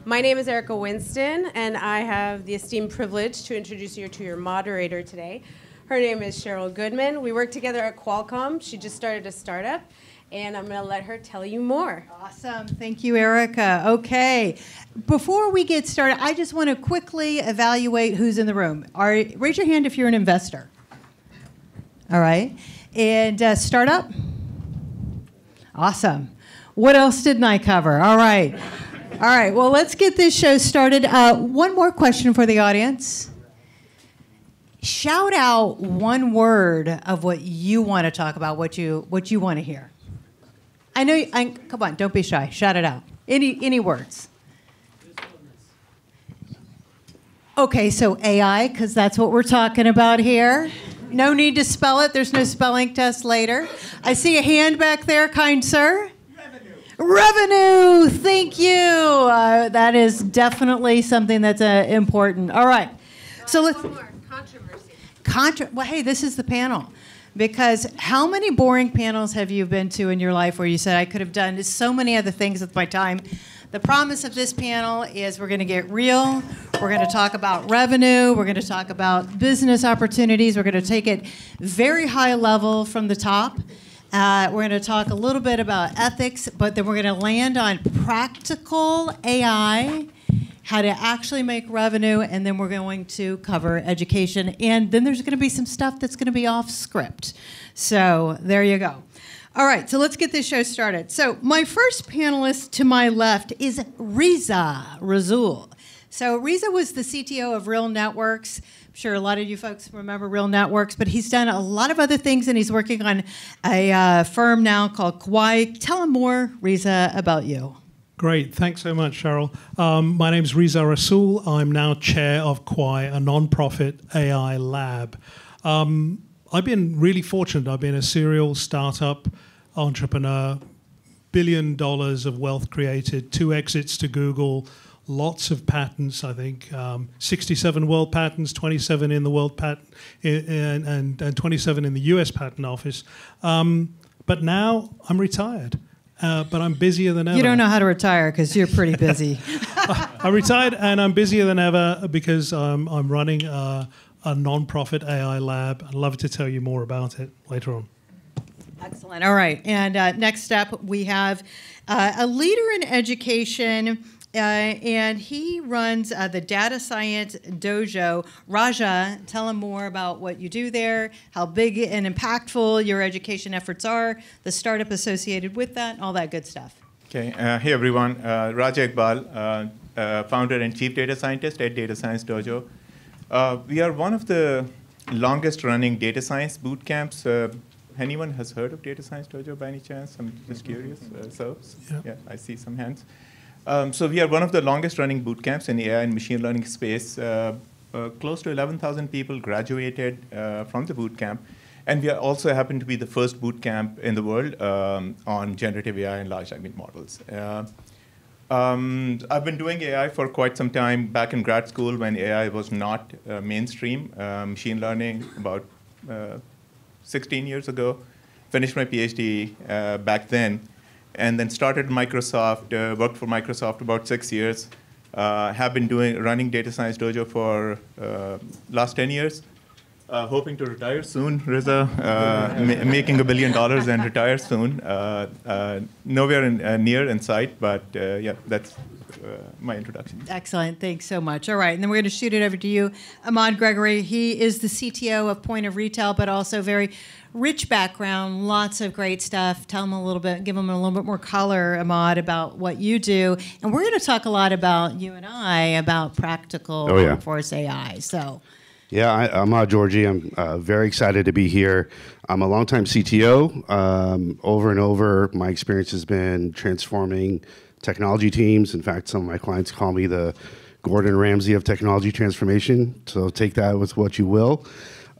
My name is Erica Winston, and I have the esteemed privilege to introduce you to your moderator today. Her name is Cheryl Goodman. We work together at Qualcomm. She just started a startup, and I'm going to let her tell you more. Awesome. Thank you, Erica. Okay. Before we get started, I just want to quickly evaluate who's in the room. Raise your hand if you're an investor. All right. And startup? Awesome. What else didn't I cover? All right. All right. Well, let's get this show started. One more question for the audience. Shout out one word of what you want to talk about, what you want to hear. I know. Come on, don't be shy. Shout it out. Any words? Okay, so AI, because that's what we're talking about here. No need to spell it. There's no spelling test later. I see a hand back there, kind sir. Revenue. Thank you. That is definitely something that's important. All right. So let's. One more. Controversy. Well, hey, this is the panel. Because how many boring panels have you been to in your life where you said, I could have done so many other things with my time? The promise of this panel is we're going to get real. We're going to talk about revenue. We're going to talk about business opportunities. We're going to take it very high level from the top. We're going to talk a little bit about ethics, but then we're going to land on practical AI, how to actually make revenue, and then we're going to cover education. And then there's going to be some stuff that's going to be off script. So there you go. All right, so let's get this show started. So my first panelist to my left is Reza Rasool. So Reza was the CTO of Real Networks. I'm sure a lot of you folks remember Real Networks, but he's done a lot of other things, and he's working on a firm now called Kwai. Tell him more, Reza, about you. Great. Thanks so much, Cheryl. My name's Reza Rasool. I'm now chair of Kwai, a non-profit AI lab. I've been really fortunate. I've been a serial startup entrepreneur, $1 billion of wealth created, 2 exits to Google, lots of patents, I think, 67 world patents, 27 in the world patent, and 27 in the US Patent Office. But now I'm retired. But I'm busier than ever. You don't know how to retire because you're pretty busy. I'm retired and I'm busier than ever because I'm running a non-profit AI lab. I'd love to tell you more about it later on. Excellent. All right. And next up, we have a leader in education, and he runs the Data Science Dojo. Raja, tell him more about what you do there, how big and impactful your education efforts are, the startup associated with that, all that good stuff. Okay. Hey, everyone. Raja Iqbal, founder and chief data scientist at Data Science Dojo. We are one of the longest running data science boot camps. Anyone has heard of Data Science Dojo by any chance? I'm just curious. Yeah, I see some hands. So we are one of the longest running boot camps in the AI and machine learning space. Close to 11,000 people graduated from the boot camp. And we also happen to be the first boot camp in the world on generative AI and large language models. I've been doing AI for quite some time back in grad school when AI was not mainstream. Machine learning about 16 years ago. Finished my PhD back then. And then started Microsoft, worked for Microsoft about 6 years. Have been running Data Science Dojo for last 10 years. Hoping to retire soon, Reza. Making $1 billion and retire soon. Nowhere near in sight, but yeah, that's my introduction. Excellent. Thanks so much. All right, and then we're going to shoot it over to you, Ahmad Gregory. He is the CTO of Point of Retail, but also very rich background, lots of great stuff. Tell him a little bit, give him a little bit more color, Ahmad, about what you do. And we're going to talk a lot about, you and I, about practical workforce AI. So. Yeah, I'm Ahmad Georgi. I'm very excited to be here. I'm a longtime CTO. Over and over, my experience has been transforming technology teams. In fact, some of my clients call me the Gordon Ramsay of technology transformation. So take that with what you will.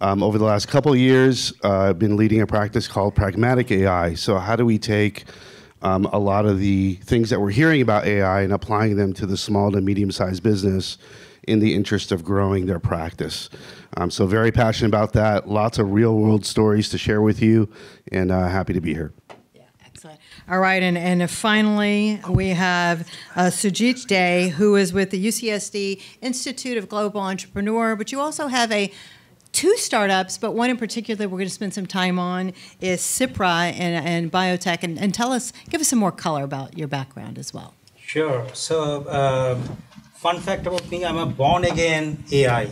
Over the last couple of years, I've been leading a practice called Pragmatic AI. So how do we take a lot of the things that we're hearing about AI and applying them to the small to medium-sized business in the interest of growing their practice? So very passionate about that. Lots of real-world stories to share with you, and happy to be here. Excellent. All right, and finally, we have Sujit Day, who is with the UCSD Institute of Global Entrepreneur, but you also have two startups, but one in particular we're going to spend some time on is Cipra and biotech, and give us some more color about your background as well. Sure. So, fun fact about me, I'm a born-again AI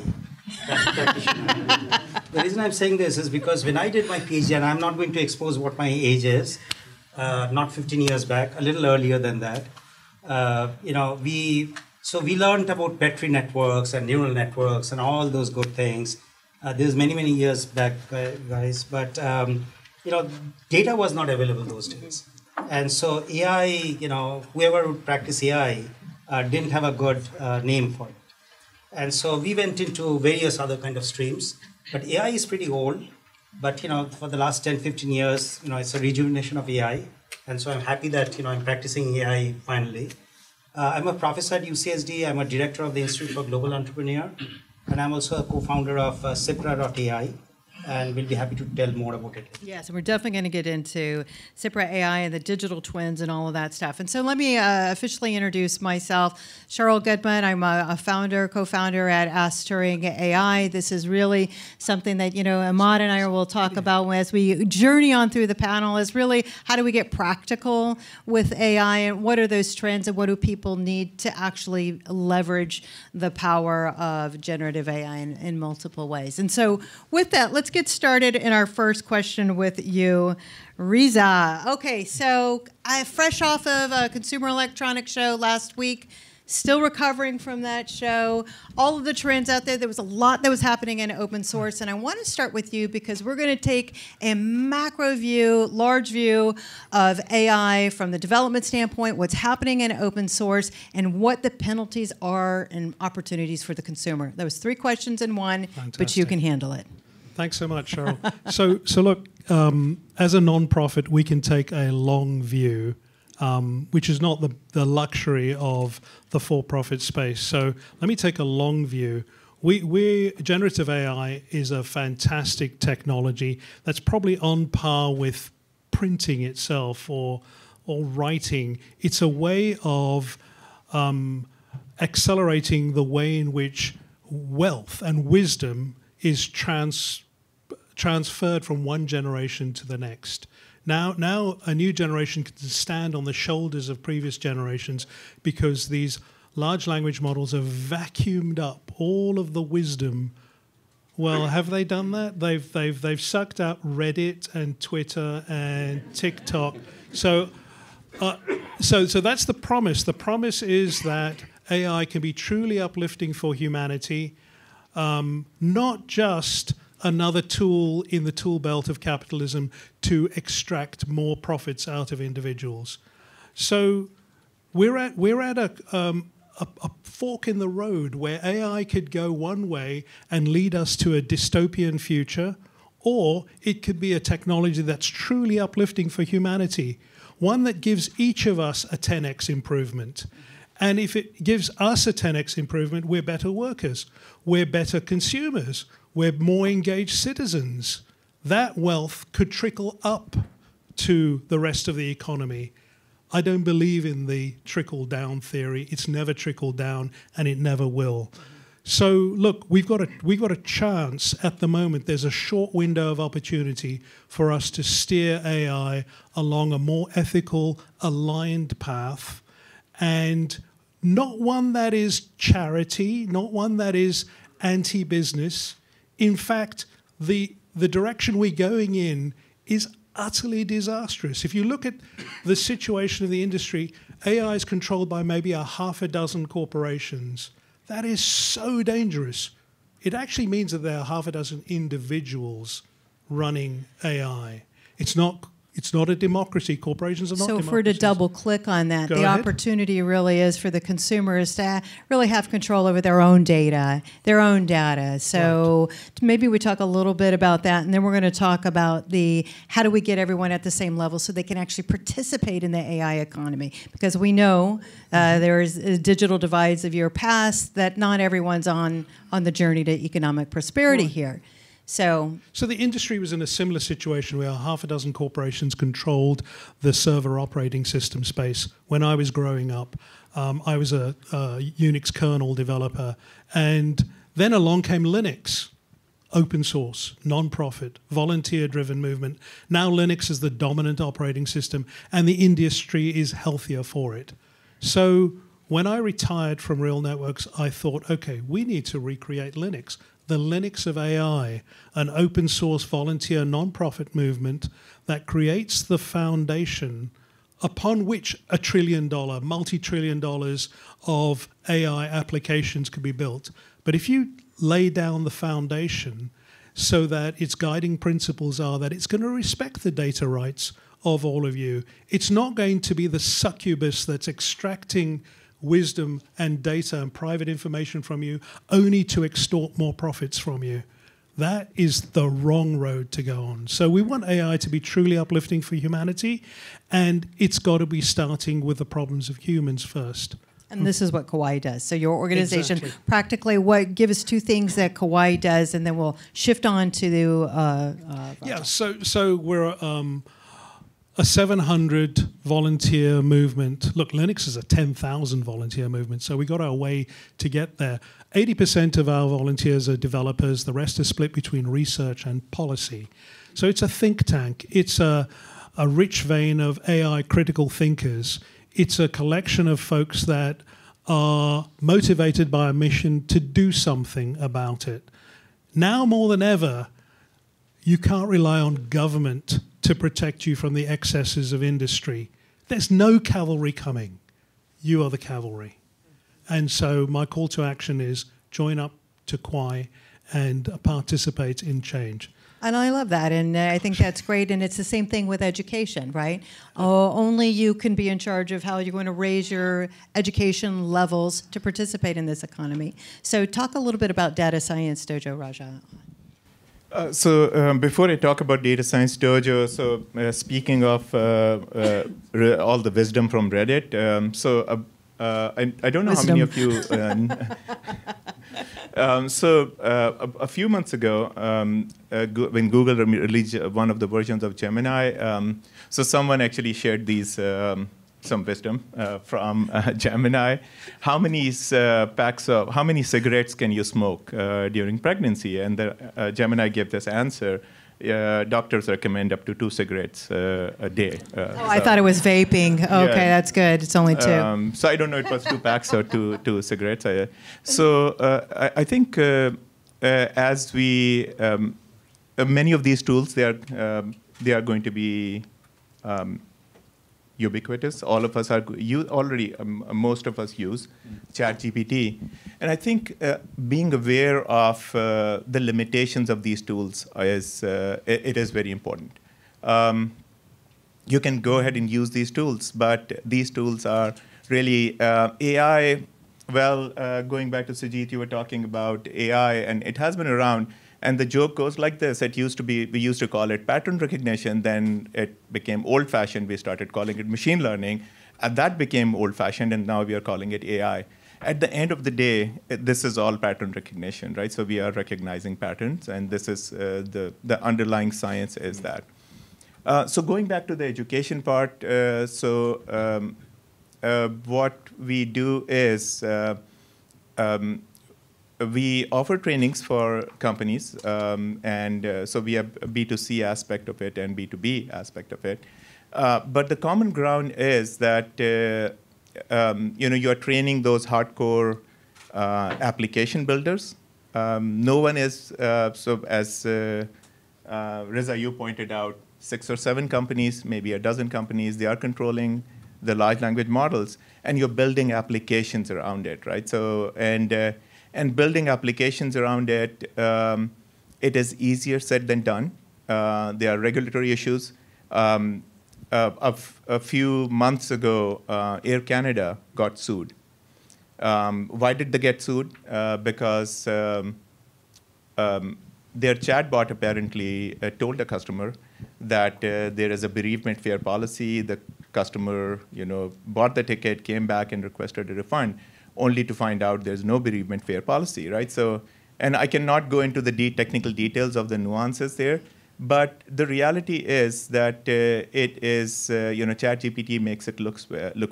practitioner. The reason I'm saying this is because when I did my PhD, and I'm not going to expose what my age is, not 15 years back, a little earlier than that, we learned about Petri networks and neural networks and all those good things. This is many years back, guys, but data was not available those days. And so AI, whoever would practice AI didn't have a good name for it. And so we went into various other kind of streams. But AI is pretty old. But, for the last 10, 15 years, it's a rejuvenation of AI. And so I'm happy that, I'm practicing AI finally. I'm a professor at UCSD. I'm a director of the Institute for Global Entrepreneur. And I'm also a co-founder of Cipra.ai. And we'll be happy to tell more about it. Yes, and we're definitely going to get into Cipra AI and the digital twins and all of that stuff. And so let me officially introduce myself. Cheryl Goodman, I'm a co-founder at Ask Turing AI. This is really something that, Ahmad and I will talk about as we journey on through the panel is really how do we get practical with AI and what are those trends and what do people need to actually leverage the power of generative AI in multiple ways. And so with that, let's get started in our first question with you, Riza. Okay, so fresh off of a Consumer Electronics Show last week, still recovering from that show. All of the trends out there was a lot that was happening in open source, and I want to start with you because we're going to take a macro view, large view of AI from the development standpoint, what's happening in open source, and what the penalties are and opportunities for the consumer. That was 3 questions in one, Fantastic. But you can handle it. Thanks so much, Cheryl. So look, as a non-profit, we can take a long view, which is not the luxury of the for-profit space. So let me take a long view. Generative AI is a fantastic technology that's probably on par with printing itself or writing. It's a way of accelerating the way in which wealth and wisdom is transferred from one generation to the next. Now a new generation can stand on the shoulders of previous generations because these large language models have vacuumed up all of the wisdom. Well, have they done that? They've sucked up Reddit and Twitter and TikTok. So that's the promise. The promise is that AI can be truly uplifting for humanity, not just another tool in the tool belt of capitalism to extract more profits out of individuals. So we're at a fork in the road where AI could go one way and lead us to a dystopian future, or it could be a technology that's truly uplifting for humanity, one that gives each of us a 10x improvement. And if it gives us a 10x improvement, we're better workers, we're better consumers, we're more engaged citizens. That wealth could trickle up to the rest of the economy. I don't believe in the trickle-down theory. It's never trickled down, and it never will. So look, we've got a chance at the moment. There's a short window of opportunity for us to steer AI along a more ethical, aligned path, and not one that is charity, not one that is anti-business. In fact, the direction we're going in is utterly disastrous. If you look at the situation of the industry, AI is controlled by maybe a half a dozen corporations. That is so dangerous. It actually means that there are half a dozen individuals running AI. It's not a democracy. Corporations are not democracies. So if we're to double click on that, the opportunity really is for the consumers to really have control over their own data. So maybe we talk a little bit about that, and then we're going to talk about how do we get everyone at the same level so they can actually participate in the AI economy. Because we know there's digital divides of your past that not everyone's on the journey to economic prosperity here. So the industry was in a similar situation where half a dozen corporations controlled the server operating system space. When I was growing up, I was a Unix kernel developer, and then along came Linux. Open source, non-profit, volunteer-driven movement. Now Linux is the dominant operating system, and the industry is healthier for it. So when I retired from Real Networks, I thought, okay, we need to recreate Linux. The Linux of AI, an open source, volunteer, non-profit movement that creates the foundation upon which $1 trillion, multi-trillion dollars of AI applications could be built. But if you lay down the foundation so that its guiding principles are that it's going to respect the data rights of all of you. It's not going to be the succubus that's extracting wisdom and data and private information from you only to extort more profits from you. That is the wrong road to go on. So we want AI to be truly uplifting for humanity, and it's got to be starting with the problems of humans first. And this is what Kauai does. So your organization, Exactly. practically, give us two things that Kauai does, and then we'll shift on to the. Yeah, so we're a 700 volunteer movement. Look, Linux is a 10,000 volunteer movement, so we got our way to get there. 80% of our volunteers are developers. The rest is split between research and policy. So it's a think tank. It's a rich vein of AI critical thinkers. It's a collection of folks that are motivated by a mission to do something about it. Now more than ever, you can't rely on government to protect you from the excesses of industry. There's no cavalry coming. You are the cavalry. And so my call to action is join up to Kauai and participate in change. And I love that, and I think that's great. And it's the same thing with education, right? Only you can be in charge of how you're going to raise your education levels to participate in this economy. So talk a little bit about Data Science Dojo, Raja. Before I talk about Data Science Dojo, speaking of all the wisdom from Reddit, I don't know Wisdom. how many of you. A few months ago, when Google released one of the versions of Gemini, someone actually shared these some wisdom from Gemini. How many cigarettes can you smoke during pregnancy? And Gemini gave this answer. Doctors recommend up to 2 cigarettes a day. I thought it was vaping. Okay, that's good. It's only 2. So I don't know, it was 2 packs or two cigarettes. I think as we, many of these tools, they are going to be ubiquitous. All of us are already. Most of us use ChatGPT, and I think being aware of the limitations of these tools is very important. You can go ahead and use these tools, but these tools are really AI. Well, going back to Sujit, you were talking about AI, and it has been around. And the joke goes like this. We used to call it pattern recognition, then it became old-fashioned. We started calling it machine learning, and that became old-fashioned, and now we are calling it AI. At the end of the day, this is all pattern recognition, right? So we are recognizing patterns, and this is the underlying science is that. So going back to the education part, what we do is we offer trainings for companies, so we have a B2C aspect of it and B2B aspect of it. But the common ground is that you are training those hardcore application builders. No one is, so as Riza, you pointed out, 6 or 7 companies, maybe a dozen companies, they are controlling the large language models, and you're building applications around it, right? So, and building applications around it, it is easier said than done. There are regulatory issues. A few months ago, Air Canada got sued. Why did they get sued? Because their chatbot apparently told the customer that there is a bereavement fare policy. The customer, bought the ticket, came back and requested a refund, only to find out there's no bereavement fare policy, right? So And I cannot go into the technical details of the nuances there, but the reality is that it is, ChatGPT makes it look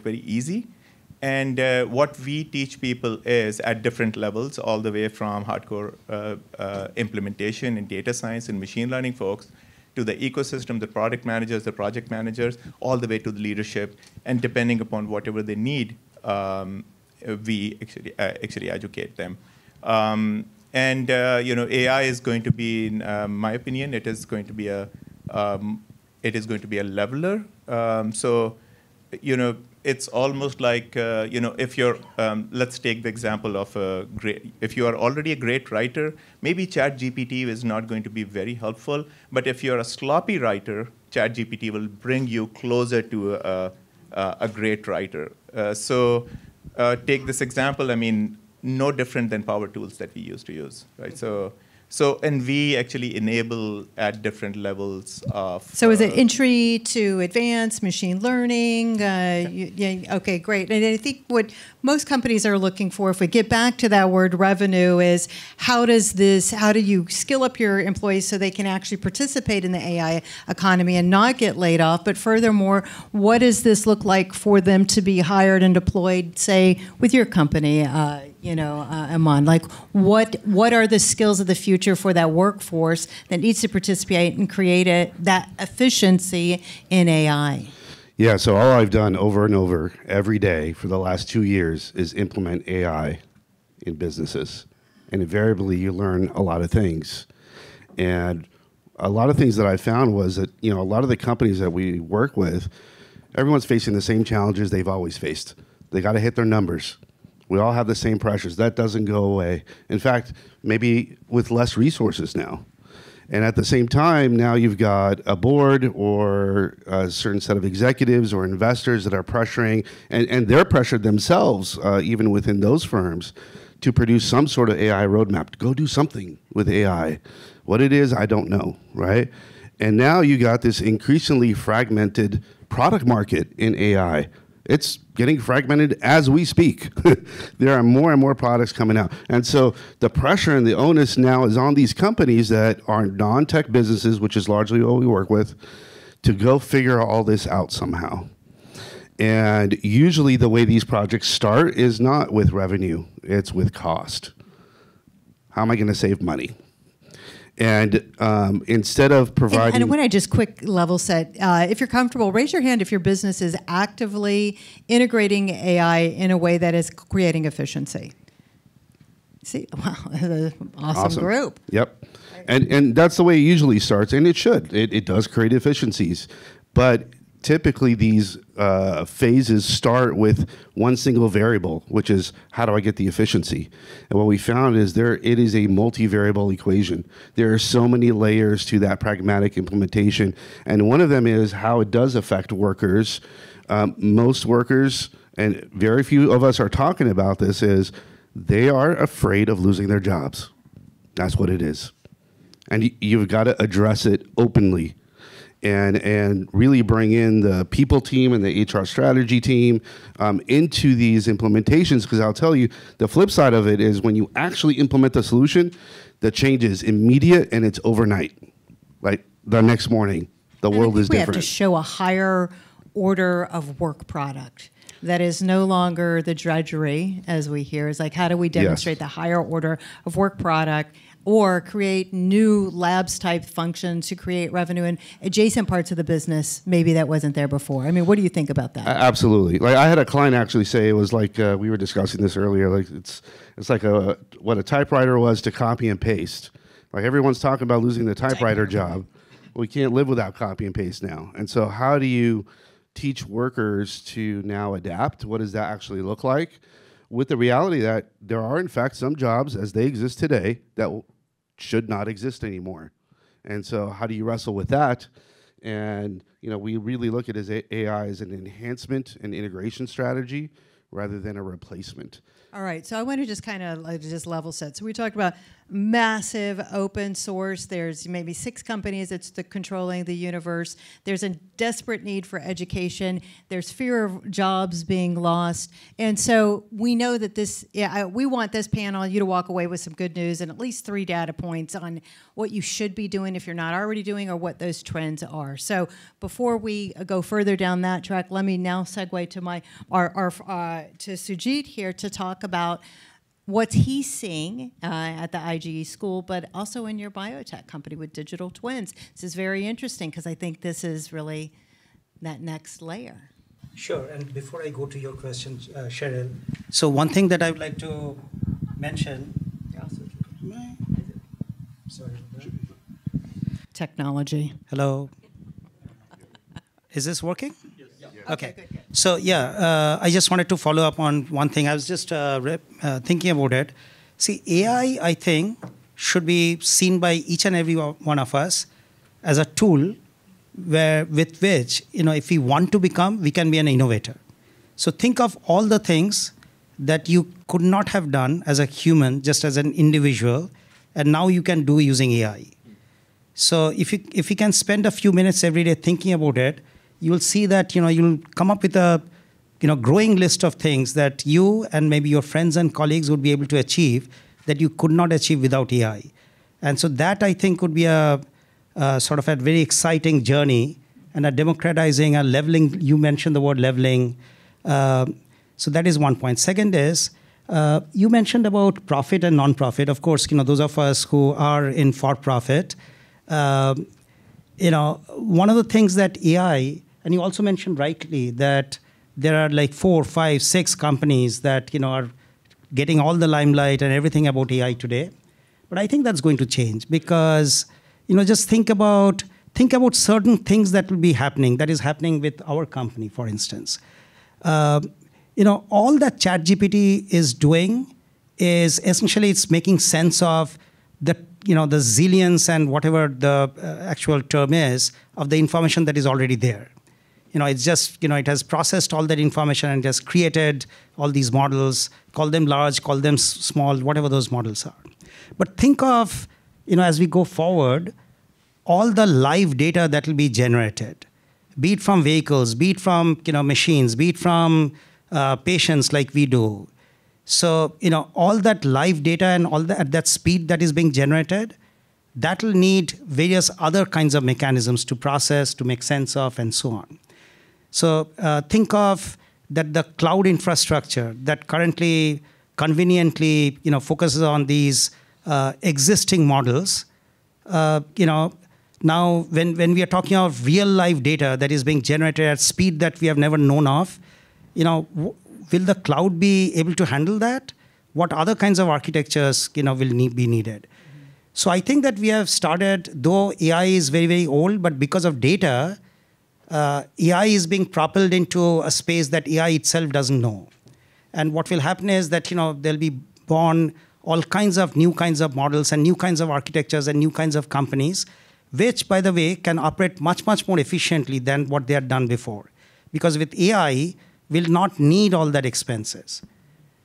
very easy. And what we teach people is at different levels, all the way from hardcore implementation in data science and machine learning folks, to the ecosystem, the product managers, the project managers, all the way to the leadership. And depending upon whatever they need, we actually educate them. AI is going to be, in my opinion, it is going to be a leveler. It's almost like, if you're, let's take the example of if you are already a great writer, maybe ChatGPT is not going to be very helpful. But if you're a sloppy writer, ChatGPT will bring you closer to a great writer. Take this example, no different than power tools that we used to use, right? And we actually enable at different levels of. So is it entry to advanced machine learning? Okay, great. And I think what most companies are looking for, if we get back to that word revenue, is how do you skill up your employees so they can actually participate in the AI economy and not get laid off? But furthermore, what does this look like for them to be hired and deployed, say, with your company, Aman? Like, what are the skills of the future for that workforce that needs to participate and create that efficiency in AI? Yeah, so all I've done over and over every day for the last 2 years is implement AI in businesses. And invariably, you learn a lot of things. And a lot of things that I found was that, a lot of the companies that we work with, everyone's facing the same challenges they've always faced. They got to hit their numbers. We all have the same pressures. That doesn't go away. In fact, maybe with less resources now. And at the same time, now you've got a board or a certain set of executives or investors that are pressuring, and they're pressured themselves, even within those firms, to produce some sort of AI roadmap. Go do something with AI. What it is, I don't know, right? And now you got this increasingly fragmented product market in AI. It's getting fragmented as we speak. There are more and more products coming out. And so the pressure and the onus now is on these companies that are non-tech businesses, which is largely what we work with, to go figure all this out somehow. And usually the way these projects start is not with revenue, it's with cost. How am I going to save money? And instead of providing... And when I just quick level set, if you're comfortable, raise your hand if your business is actively integrating AI in a way that is creating efficiency. See, wow, awesome group. Yep. And that's the way it usually starts, and it should. It does create efficiencies. But typically these phases start with one single variable, which is how do I get the efficiency? And what we found is it is a multivariable equation. There are so many layers to that pragmatic implementation, and one of them is how it does affect workers. Most workers, and very few of us are talking about this, is they are afraid of losing their jobs. That's what it is. And you've got to address it openly. And really bring in the people team and the HR strategy team into these implementations, because I'll tell you, the flip side of it is when you actually implement the solution, the change is immediate and it's overnight. Like the next morning, the world is different. We have to show a higher order of work product that is no longer the drudgery, as we hear. It's like, how do we demonstrate the higher order of work product, or create new labs type functions to create revenue in adjacent parts of the business maybe that wasn't there before? I mean, what do you think about that? Absolutely. Like, I had a client actually say, it was like, we were discussing this earlier, like it's like what a typewriter was to copy and paste. Like, everyone's talking about losing the typewriter job. We can't live without copy and paste now. And so how do you teach workers to now adapt? What does that actually look like? With the reality that there are, in fact, some jobs as they exist today that should not exist anymore. And so how do you wrestle with that? And we really look at AI as an enhancement and integration strategy rather than a replacement. All right, so I want to just kind of just level set. So we talked about massive open source. There's maybe 6 companies that's controlling the universe. There's a desperate need for education. There's fear of jobs being lost. And so we know that we want this panel, you to walk away with some good news and at least 3 data points on what you should be doing if you're not already doing or what those trends are. So before we go further down that track, let me now segue to to Sujit here to talk about what he's seeing at the IGE school, but also in your biotech company with digital twins. This is very interesting because I think this is really that next layer. Sure, and before I go to your question, Cheryl, so one thing that I would like to mention. Sorry. Technology. Hello. Is this working? Yes. Okay. Good. So I just wanted to follow up on one thing. I was just thinking about it. See, AI, I think, should be seen by each and every one of us as a tool with which, if we want to become, we can be an innovator. So think of all the things that you could not have done as a human, just as an individual, and now you can do using AI. So if you can spend a few minutes every day thinking about it, you will see that you'll come up with a growing list of things that you and maybe your friends and colleagues would be able to achieve that you could not achieve without AI. And so that, I think, would be a sort of a very exciting journey and a democratizing, a leveling. You mentioned the word leveling. So that is one point. Second is, you mentioned about profit and non-profit. Of course, those of us who are in for-profit, one of the things that AI, and you also mentioned rightly that there are like 4, 5, 6 companies that are getting all the limelight and everything about AI today. But I think that's going to change because just think about certain things that will be happening. That is happening with our company, for instance. All that ChatGPT is doing is essentially it's making sense of the zillions and whatever the actual term is of the information that is already there. It's just, it has processed all that information and just created all these models, call them large, call them small, whatever those models are. But think of, as we go forward, all the live data that will be generated, be it from vehicles, be it from, machines, be it from patients like we do. So, all that live data and all that at that speed that is being generated, that will need various other kinds of mechanisms to process, to make sense of, and so on. So think of that the cloud infrastructure that currently conveniently, focuses on these existing models. Now when we are talking of real live data that is being generated at speed that we have never known of, will the cloud be able to handle that? What other kinds of architectures, will be needed? Mm-hmm. So I think that we have started, though AI is very, very old, but because of data, AI is being propelled into a space that AI itself doesn't know. And what will happen is that, there'll be born all kinds of new kinds of models and new kinds of architectures and new kinds of companies, which, by the way, can operate much, much more efficiently than what they had done before. Because with AI, we'll not need all that expenses.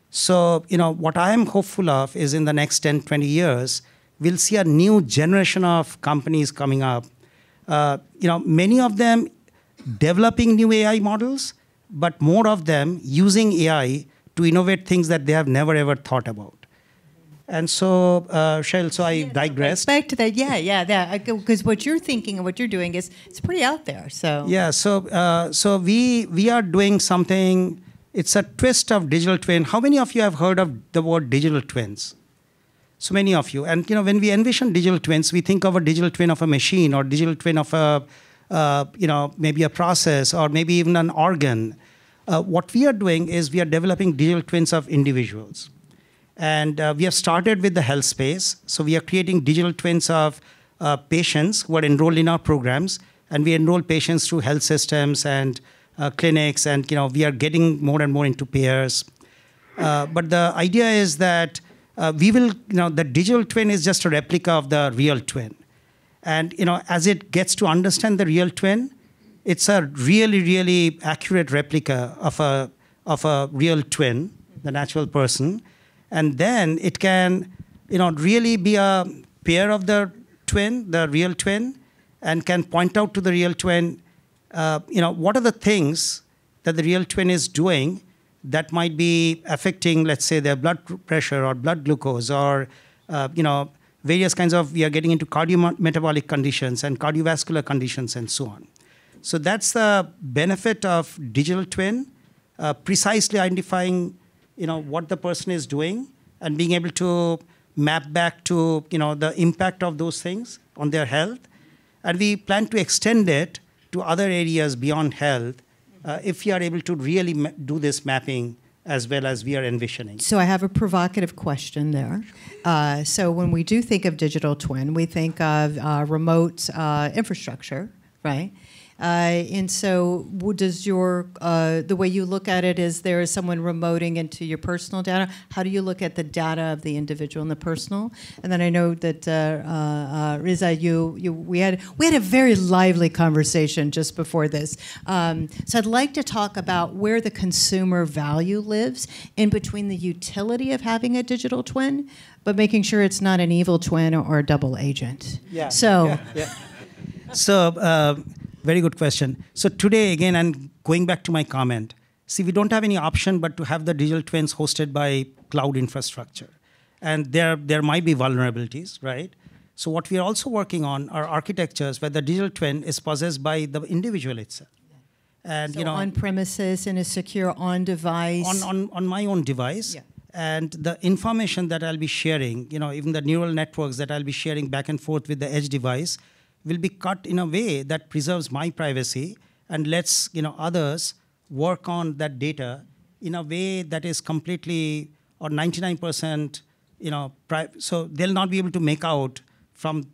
So, what I am hopeful of is in the next 10, 20 years, we'll see a new generation of companies coming up. Many of them developing new AI models, but more of them using AI to innovate things that they have never ever thought about. And so, Cheryl, so I digressed. Back to that, because what you're thinking and what you're doing it's pretty out there. So so we are doing something. It's a twist of digital twin. How many of you have heard of the word digital twins? So many of you. And when we envision digital twins, we think of a digital twin of a machine or digital twin of a maybe a process or maybe even an organ. What we are doing is we are developing digital twins of individuals. And we have started with the health space. So we are creating digital twins of patients who are enrolled in our programs. And we enroll patients through health systems and clinics. And we are getting more and more into payers. But the idea is that we will, the digital twin is just a replica of the real twin. And as it gets to understand the real twin, it's a really, really accurate replica of a real twin, the natural person. And then it can, really be a pair of the twin, the real twin, and can point out to the real twin, what are the things that the real twin is doing that might be affecting, let's say, their blood pressure or blood glucose or, various kinds of, we are getting into cardiometabolic conditions and cardiovascular conditions and so on. So that's the benefit of digital twin, precisely identifying, what the person is doing and being able to map back to, the impact of those things on their health. And we plan to extend it to other areas beyond health if we are able to really do this mapping as well as we are envisioning. So I have a provocative question there. So when we do think of digital twin, we think of remote infrastructure, right? And so does the way you look at it is there is someone remoting into your personal data? How do you look at the data of the individual and the personal? And then I know that Riza, we had a very lively conversation just before this. So I'd like to talk about where the consumer value lives in between the utility of having a digital twin, but making sure it's not an evil twin or a double agent. Yeah. So. Yeah. So. Very good question. So today, again, and going back to my comment, see, we don't have any option but to have the digital twins hosted by cloud infrastructure. And there might be vulnerabilities, right? So what we are also working on are architectures where the digital twin is possessed by the individual itself. And, so on premises in a secure on device? On my own device. Yeah. And the information that I'll be sharing, even the neural networks that I'll be sharing back and forth with the edge device, will be cut in a way that preserves my privacy and lets others work on that data in a way that is completely or 99%, so they'll not be able to make out from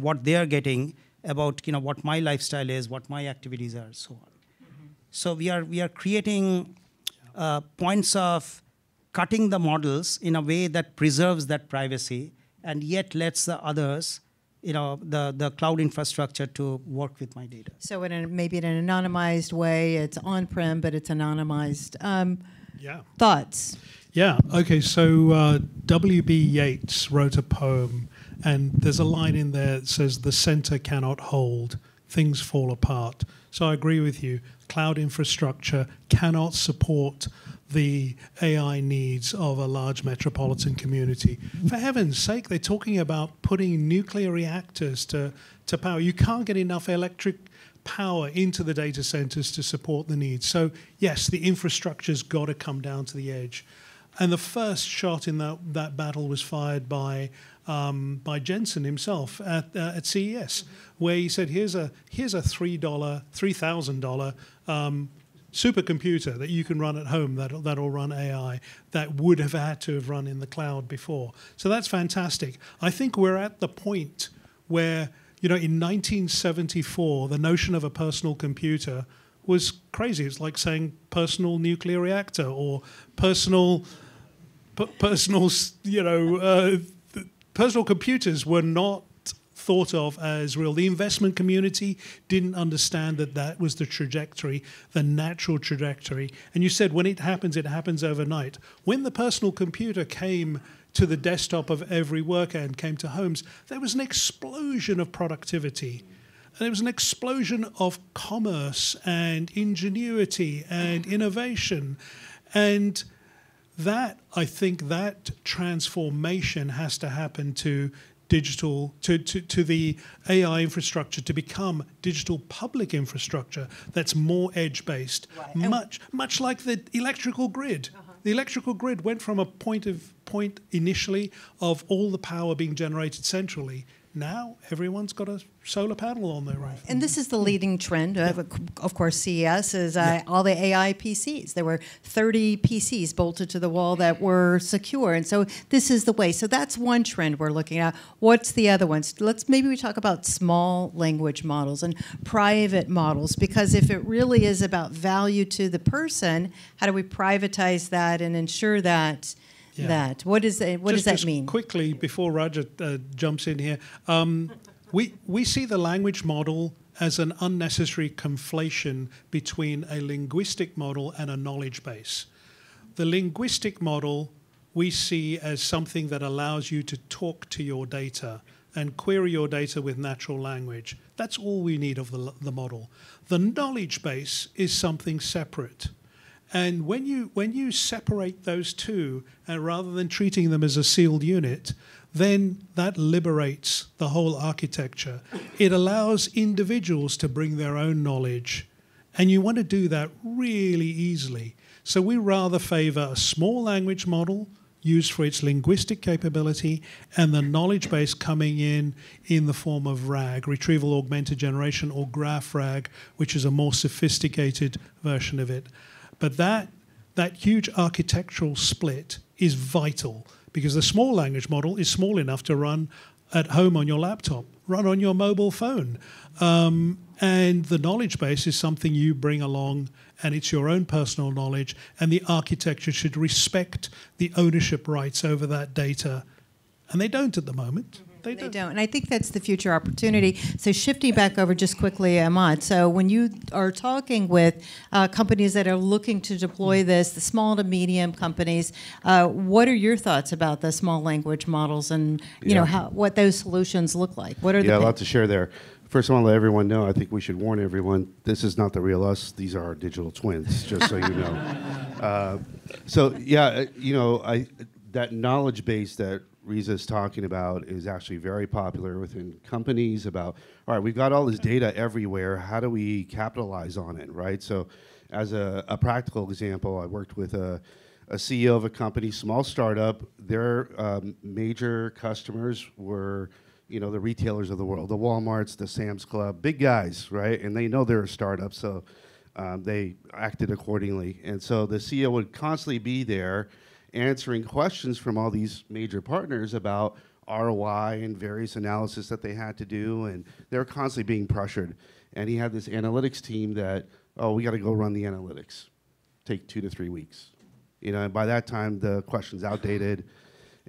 what they are getting about what my lifestyle is, what my activities are, so on. Mm-hmm. So we are creating points of cutting the models in a way that preserves that privacy and yet lets the others the cloud infrastructure to work with my data. So maybe in an anonymized way, it's on-prem, but it's anonymized. Thoughts? Yeah, okay, so W.B. Yeats wrote a poem, and there's a line in there that says, the center cannot hold, things fall apart. So I agree with you. Cloud infrastructure cannot support the AI needs of a large metropolitan community. For heaven's sake, they're talking about putting nuclear reactors to power. You can't get enough electric power into the data centers to support the needs. So yes, the infrastructure's got to come down to the edge. And the first shot in that battle was fired by Jensen himself at CES, where he said, here's a $3,000 supercomputer that you can run at home that'll run AI that would have had to have run in the cloud before. So that's fantastic. I think we're at the point where, in 1974, the notion of a personal computer was crazy. It's like saying personal nuclear reactor or personal computers were not thought of as real. The investment community didn't understand that was the trajectory, the natural trajectory. And you said when it happens overnight. When the personal computer came to the desktop of every worker and came to homes, there was an explosion of productivity. And there was an explosion of commerce and ingenuity and innovation. And I think that transformation has to happen to digital, to the AI infrastructure to become digital public infrastructure that's more edge-based, right. much like the electrical grid. Uh-huh. The electrical grid went from a point initially of all the power being generated centrally. Now everyone's got a solar panel on their roof. And this is the leading trend. Of course, CES is all the AI PCs. There were 30 PCs bolted to the wall that were secure. And so this is the way. So that's one trend we're looking at. What's the other ones? Maybe we talk about small language models and private models, because if it really is about value to the person, how do we privatize that and ensure that? Yeah. What does that mean? Quickly, before Raja jumps in here, we see the language model as an unnecessary conflation between a linguistic model and a knowledge base. The linguistic model we see as something that allows you to talk to your data and query your data with natural language. That's all we need of the model. The knowledge base is something separate. And when you separate those two, and rather than treating them as a sealed unit, then that liberates the whole architecture. It allows individuals to bring their own knowledge, and you want to do that really easily. So we rather favor a small language model used for its linguistic capability, and the knowledge base coming in the form of RAG, Retrieval Augmented Generation, or GraphRag, which is a more sophisticated version of it. But that huge architectural split is vital, because the small language model is small enough to run at home on your laptop, run on your mobile phone. And the knowledge base is something you bring along, and it's your own personal knowledge, and the architecture should respect the ownership rights over that data. And they don't at the moment. They don't. And I think that's the future opportunity. So shifting back over just quickly, Ahmad. So when you are talking with companies that are looking to deploy this, the small to medium companies, what are your thoughts about the small language models and what those solutions look like? What are a lot to share there. First, I want to let everyone know, I think we should warn everyone, this is not the real us. These are our digital twins, just so you know. That knowledge base that Riza's talking about is actually very popular within companies about, all right, we've got all this data everywhere. How do we capitalize on it, right? So as a practical example, I worked with a CEO of a company, small startup. Their major customers were the retailers of the world, the Walmarts, the Sam's Club, big guys, right? And they know they're a startup, so they acted accordingly. And so the CEO would constantly be there answering questions from all these major partners about ROI and various analysis that they had to do, and they were constantly being pressured. And he had this analytics team that, we got to go run the analytics. Take 2 to 3 weeks. And by that time, the question's outdated.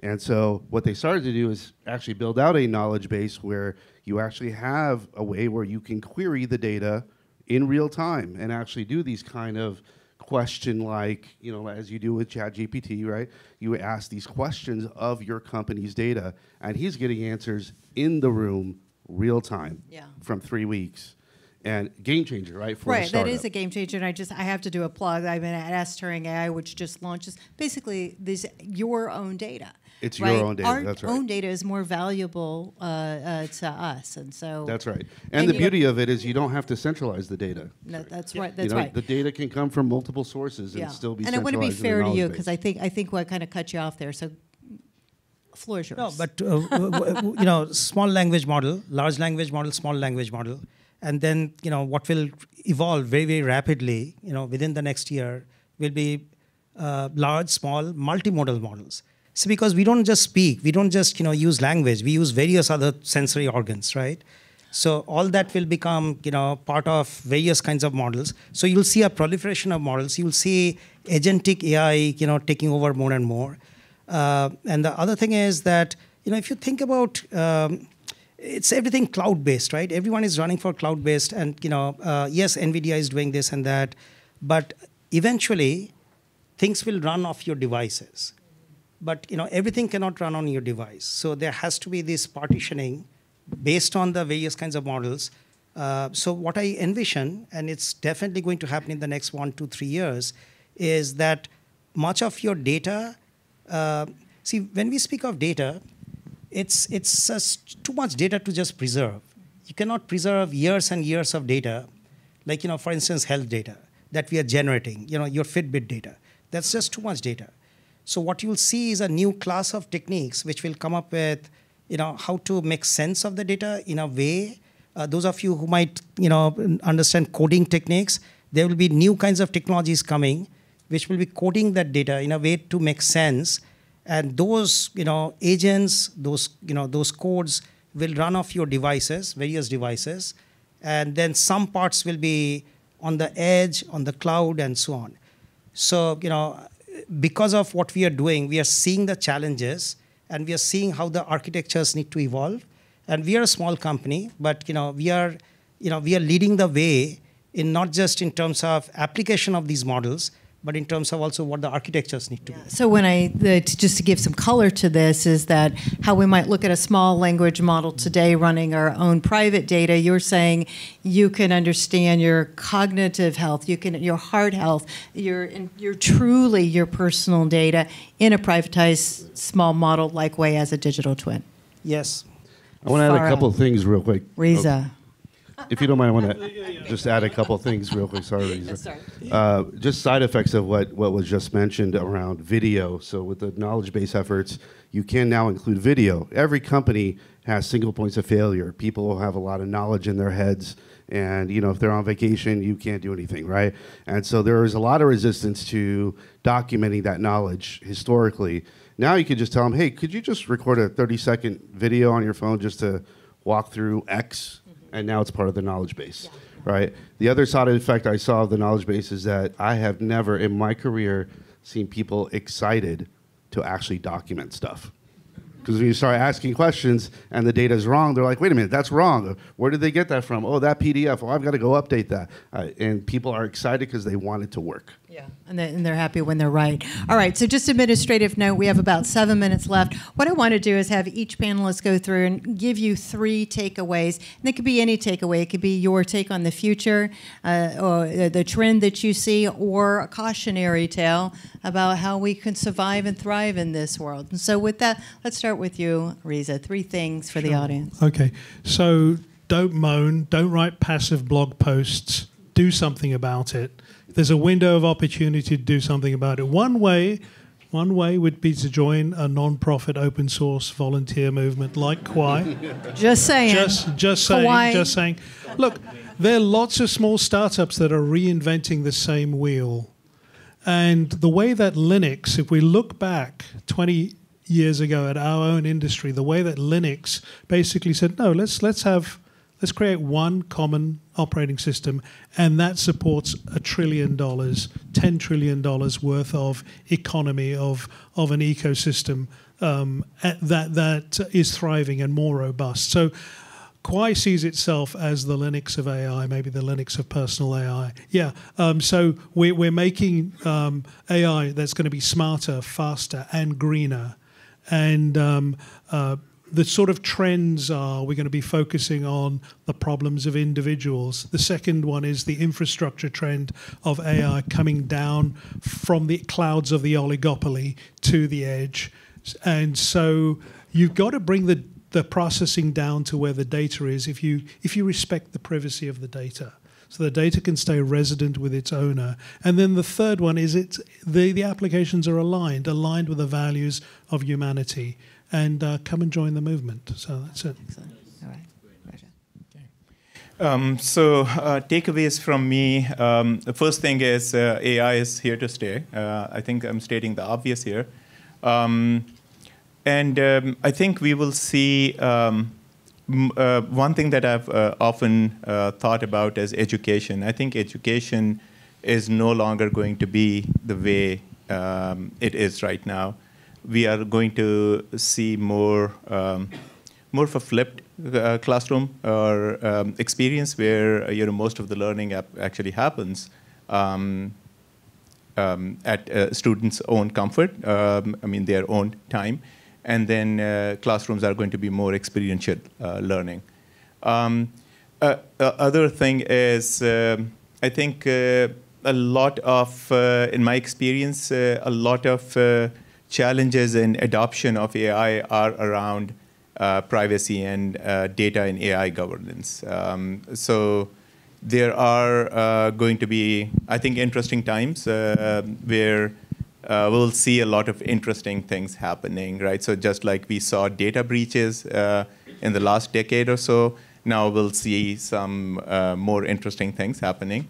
And so what they started to do is actually build out a knowledge base where you actually have a way where you can query the data in real time and actually do these kind of question like, as you do with ChatGPT, right? You ask these questions of your company's data, and he's getting answers in the room, real time, from 3 weeks. And game changer, right? For a startup. That is a game changer, and I have to do a plug. I'm at Ask Turing AI, which just launches basically your own data. It's right? your own data. That's right. Our own data is more valuable to us, and so that's right. And the beauty of it is you don't have to centralize the data. No, that's right. That's right. The data can come from multiple sources and still be centralized. And I want to be fair to you because I think what kind of cut you off there. So, floor is yours. No, but small language model, large language model, small language model. And then, what will evolve very, very rapidly, within the next year will be large, small, multimodal models. So because we don't just speak, we don't just, use language, we use various other sensory organs, right? So all that will become, part of various kinds of models. So you'll see a proliferation of models. You'll see agentic AI, taking over more and more. And the other thing is that, if you think about it's everything cloud-based, right? Everyone is running for cloud-based, and yes, NVIDIA is doing this and that, but eventually things will run off your devices. But everything cannot run on your device, so there has to be this partitioning based on the various kinds of models. So what I envision, and it's definitely going to happen in the next 1 to 3 years, is that much of your data. See, when we speak of data, it's just too much data to just preserve. You cannot preserve years and years of data, like, for instance, health data that we are generating, your Fitbit data. That's just too much data. So what you'll see is a new class of techniques which will come up with, how to make sense of the data in a way. Those of you who might, understand coding techniques, there will be new kinds of technologies coming which will be coding that data in a way to make sense. And those, agents, those codes will run off your devices, various devices, and then some parts will be on the edge, on the cloud, and so on. So, because of what we are doing, we are seeing the challenges, and we are seeing how the architectures need to evolve. And we are a small company, but we are leading the way in not just in terms of application of these models, but in terms of also what the architectures need to be. So when just to give some color to this is that how we might look at a small language model today running our own private data, you're saying you can understand your cognitive health, your heart health, your truly your personal data in a privatized small model-like way as a digital twin. Yes. I want to add Far a couple out. of things real quick. Riza. If you don't mind, I want to just add a couple of things real quick. Sorry, Riza. Sorry. Just side effects of what was just mentioned around video. So with the knowledge base efforts, you can now include video. Every company has single points of failure. People will have a lot of knowledge in their heads, and if they're on vacation, you can't do anything, right? And so there is a lot of resistance to documenting that knowledge historically. Now you could just tell them, hey, could you just record a 30-second video on your phone just to walk through X? And now it's part of the knowledge base, right? The other side effect I saw of the knowledge base is that I have never in my career seen people excited to actually document stuff. Because when you start asking questions and the data is wrong, they're like, wait a minute, that's wrong. Where did they get that from? Oh, that PDF. Oh, I've got to go update that. And people are excited because they want it to work. Yeah, and they're happy when they're right. All right, so just administrative note, we have about 7 minutes left. What I want to do is have each panelist go through and give you 3 takeaways. And it could be any takeaway. It could be your take on the future, or the trend that you see, or a cautionary tale about how we can survive and thrive in this world. And so with that, let's start with you, Riza. 3 things for the audience. Okay, so don't moan, don't write passive blog posts, do something about it. There's a window of opportunity to do something about it. One way would be to join a non-profit open source volunteer movement like Kwai. Just saying. Just saying. Look, there are lots of small startups that are reinventing the same wheel. And the way that Linux, if we look back 20 years ago at our own industry, the way that Linux basically said, no, let's create one common operating system, and that supports $1 trillion, $10 trillion worth of economy of an ecosystem that is thriving and more robust. So Kwai sees itself as the Linux of AI, maybe the Linux of personal AI. Yeah, so we're making AI that's going to be smarter, faster, and greener. And the sort of trends are we're going to be focusing on the problems of individuals. The second one is the infrastructure trend of AI coming down from the clouds of the oligopoly to the edge. And so you've got to bring the processing down to where the data is if you respect the privacy of the data. So the data can stay resident with its owner. And then the third one is the applications are aligned with the values of humanity. And come and join the movement. So that's it. Excellent. All right. Takeaways from me. The first thing is AI is here to stay. I think I'm stating the obvious here. I think we will see one thing that I've often thought about as education. I think education is no longer going to be the way it is right now. We are going to see more of a flipped classroom or experience where most of the learning actually happens at students' own comfort. Their own time, and then classrooms are going to be more experiential learning. Other thing is, I think a lot of, in my experience, a lot of challenges in adoption of AI are around privacy and data and AI governance. So there are going to be, I think, interesting times where we'll see a lot of interesting things happening, right? So just like we saw data breaches in the last decade or so, now we'll see some more interesting things happening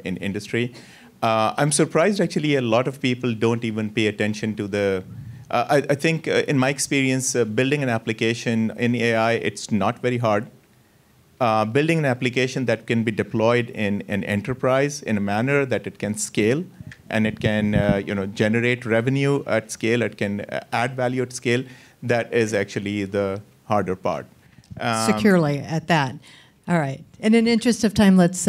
in industry. I'm surprised, actually, a lot of people don't even pay attention to the... I think, in my experience, building an application in AI, it's not very hard. Building an application that can be deployed in an enterprise in a manner that it can scale, and it can generate revenue at scale, it can add value at scale, that is actually the harder part. Securely at that. All right. In the interest of time, let's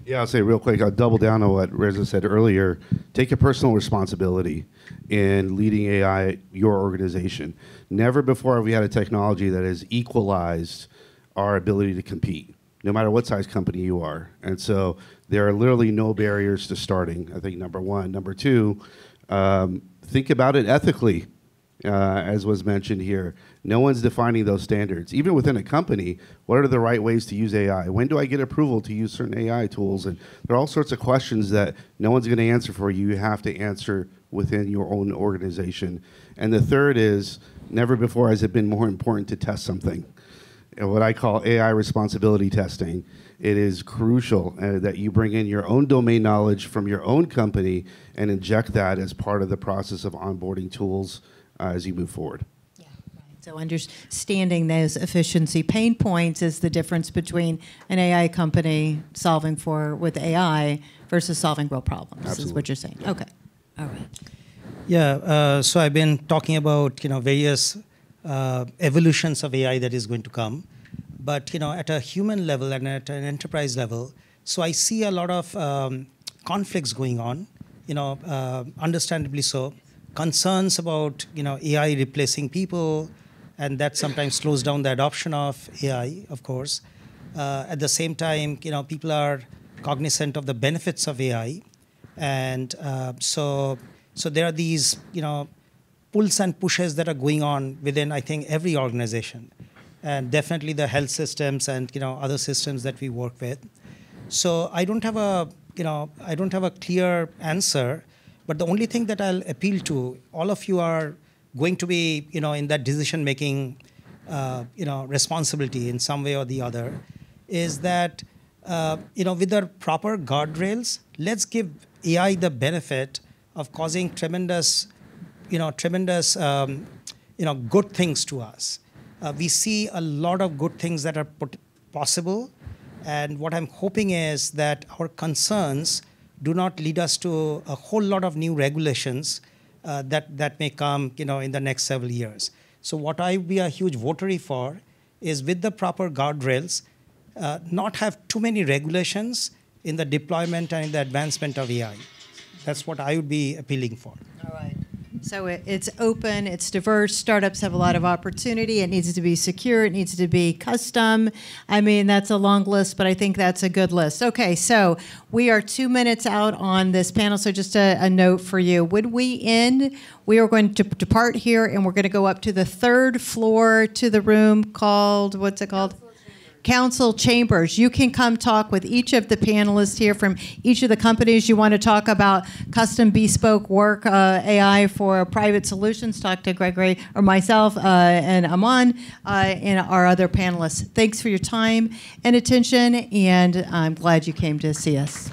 Yeah, I'll say real quick, I'll double down on what Reza said earlier. Take a personal responsibility in leading AI, your organization. Never before have we had a technology that has equalized our ability to compete, no matter what size company you are. And so there are literally no barriers to starting, I think, number one. Number two, think about it ethically, as was mentioned here. No one's defining those standards. Even within a company, what are the right ways to use AI? When do I get approval to use certain AI tools? And there are all sorts of questions that no one's going to answer for you. You have to answer within your own organization. And the third is, never before has it been more important to test something. And what I call AI responsibility testing. It is crucial that you bring in your own domain knowledge from your own company and inject that as part of the process of onboarding tools as you move forward. So understanding those efficiency pain points is the difference between an AI company solving with AI versus solving real problems. Absolutely. Is what you're saying. Okay. All right. Yeah. So I've been talking about various evolutions of AI that is going to come, but at a human level and at an enterprise level, so I see a lot of conflicts going on. Understandably so. Concerns about AI replacing people, and that sometimes slows down the adoption of AI, of course. At the same time, people are cognizant of the benefits of AI, and so there are these pulls and pushes that are going on within, I think, every organization, and definitely the health systems and other systems that we work with. So I don't have a clear answer, but the only thing that I'll appeal to all of you are going to be in that decision making responsibility in some way or the other, is that with the proper guardrails, let's give AI the benefit of causing tremendous good things to us. We see a lot of good things that are possible, and what I'm hoping is that our concerns do not lead us to a whole lot of new regulations that may come in the next several years. So what I be a huge votary for is, with the proper guardrails, not have too many regulations in the deployment and in the advancement of AI. That's what I would be appealing for. All right. So it's open, it's diverse, startups have a lot of opportunity, it needs to be secure, it needs to be custom. I mean, that's a long list, but I think that's a good list. Okay, so we are 2 minutes out on this panel, so just a note for you. When we end, we are going to depart here, and we're going to go up to the 3rd floor to the room called, what's it called? Council Chambers. You can come talk with each of the panelists here from each of the companies. You want to talk about custom bespoke work, AI for private solutions, talk to Gregory or myself and Aman and our other panelists. Thanks for your time and attention, and I'm glad you came to see us.